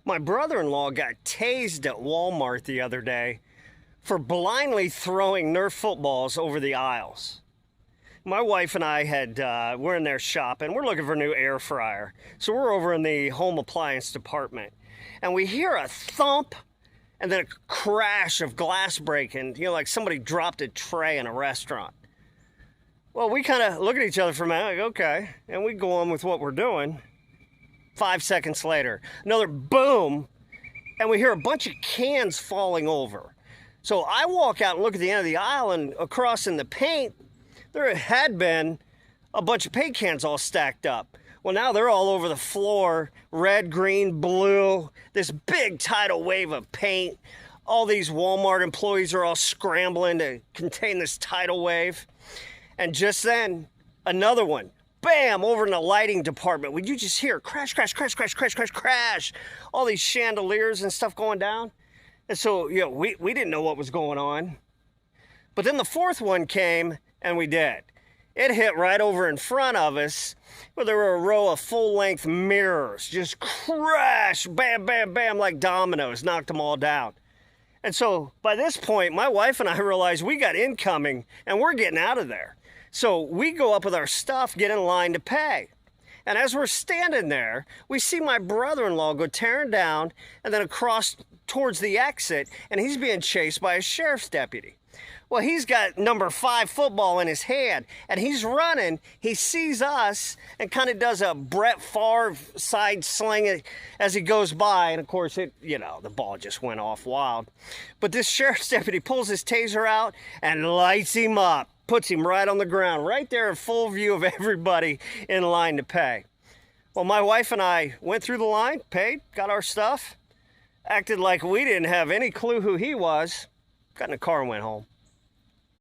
My brother-in-law got tased at Walmart the other day for blindly throwing Nerf footballs over the aisles. My wife and I we're in there shopping. We're looking for a new air fryer. So we're over in the home appliance department. And we hear a thump and then a crash of glass breaking, like somebody dropped a tray in a restaurant. Well, we kind of look at each other for a minute, like, okay, and we go on with what we're doing. 5 seconds later, another boom, and we hear a bunch of cans falling over. So I walk out and look at the end of the aisle, and across in the paint, there had been a bunch of paint cans all stacked up. Well, now they're all over the floor, red, green, blue, this big tidal wave of paint. All these Walmart employees are all scrambling to contain this tidal wave. And just then, another one. Bam! Over in the lighting department. Would you just hear crash, crash, crash, crash, crash, crash, crash? All these chandeliers and stuff going down. And so, we didn't know what was going on. But then the fourth one came, and we did. It hit right over in front of us, where there were a row of full-length mirrors. Just crash! Bam, bam, bam, like dominoes. Knocked them all down. And so, by this point, my wife and I realized we got incoming, and we're getting out of there. So we go up with our stuff, get in line to pay. And as we're standing there, we see my brother-in-law go tearing down and then across towards the exit, and he's being chased by a sheriff's deputy. Well, he's got number 5 football in his hand, and he's running. He sees us and kind of does a Brett Favre side sling as he goes by. And, of course, the ball just went off wild. But this sheriff's deputy pulls his taser out and lights him up. Puts him right on the ground, right there in full view of everybody in line to pay. Well, my wife and I went through the line, paid, got our stuff, acted like we didn't have any clue who he was, got in the car and went home.